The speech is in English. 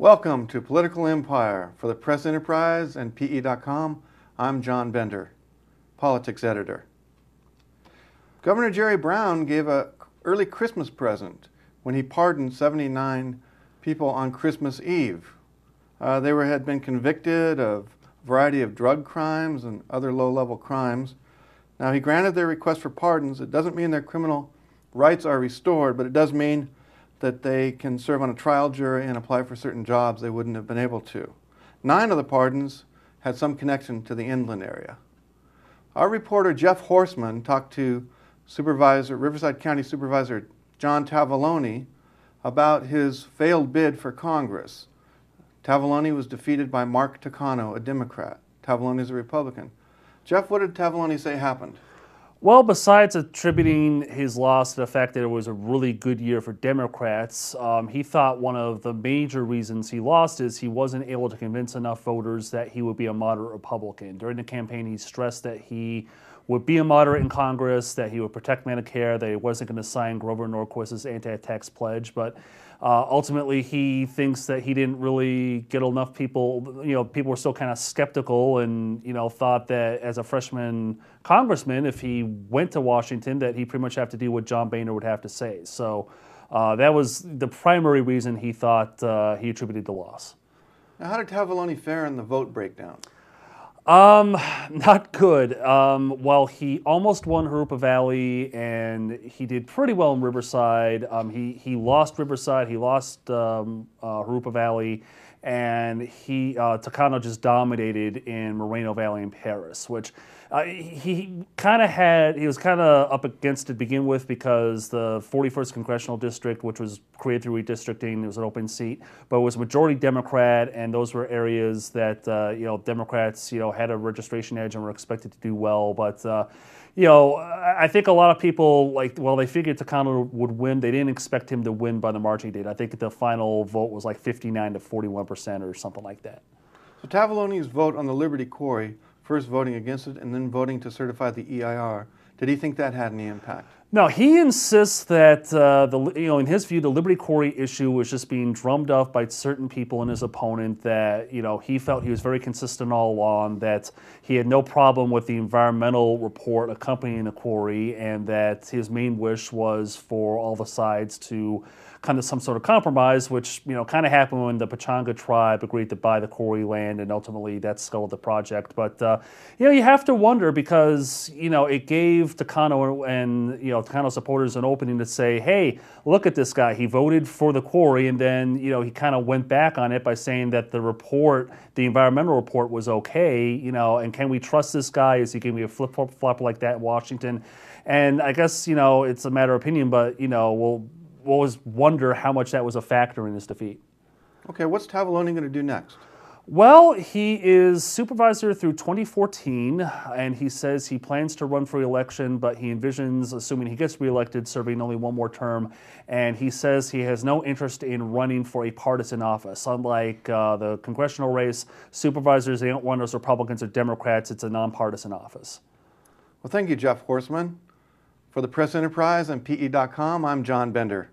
Welcome to Political Empire. For the Press Enterprise and PE.com, I'm John Bender, politics editor. Governor Jerry Brown gave an early Christmas present when he pardoned 79 people on Christmas Eve. They had been convicted of a variety of drug crimes and other low-level crimes. Now, he granted their request for pardons. It doesn't mean their criminal rights are restored, but it does mean that they can serve on a trial jury and apply for certain jobs they wouldn't have been able to. 9 of the pardons had some connection to the inland area. Our reporter Jeff Horseman talked to Riverside County Supervisor John Tavaglione about his failed bid for Congress. Tavaglione was defeated by Mark Takano, a Democrat. Tavaglione is a Republican. Jeff, what did Tavaglione say happened? Well, besides attributing his loss to the fact that it was a really good year for Democrats, he thought one of the major reasons he lost is he wasn't able to convince enough voters that he would be a moderate Republican. During the campaign, he stressed that he would be a moderate in Congress, that he would protect Medicare, that he wasn't going to sign Grover Norquist's anti-tax pledge, but ultimately he thinks that he didn't really get enough people. People were still kind of skeptical and, thought that as a freshman congressman, if he went to Washington, that he pretty much have to do what John Boehner would have to say. So that was the primary reason he thought he attributed the loss. Now, how did Tavaglione fare in the vote breakdown? Not good. Well, he almost won Harupa Valley, and he did pretty well in Riverside. He lost Riverside, he lost Harupa Valley, and Takano just dominated in Moreno Valley and Paris, which he was kind of up against to begin with because the 41st Congressional District, which was created through redistricting, it was an open seat, but it was majority Democrat, and those were areas that, Democrats, had a registration edge and were expected to do well, but I think a lot of people, they figured Takano would win. They didn't expect him to win by the margin he did. I think the final vote was like 59 to 41% or something like that. So Tavaglione's vote on the Liberty Quarry, first voting against it and then voting to certify the EIR, did he think that had any impact? No, he insists that, in his view, the Liberty Quarry issue was just being drummed up by certain people and his opponent, that, he felt he was very consistent all along, that he had no problem with the environmental report accompanying the quarry, and that his main wish was for all the sides to come to some sort of compromise, which, kind of happened when the Pechanga tribe agreed to buy the quarry land, and ultimately that scuttled the project. But, you have to wonder because, it gave Takano and, Takano supporters an opening to say, hey, look at this guy. He voted for the quarry, and then, he kind of went back on it by saying that the report, the environmental report, was okay, and can we trust this guy? Is he going to be a flip-flop like that in Washington? And I guess, it's a matter of opinion, but, we'll always wonder how much that was a factor in his defeat. Okay, what's Tavaglione going to do next? Well, he is supervisor through 2014, and he says he plans to run for re-election, but he envisions, assuming he gets reelected, serving only one more term, and he says he has no interest in running for a partisan office. Unlike the congressional race, supervisors, they don't run as Republicans or Democrats. It's a nonpartisan office. Well, thank you, Jeff Horseman. For the Press Enterprise and PE.com, I'm John Bender.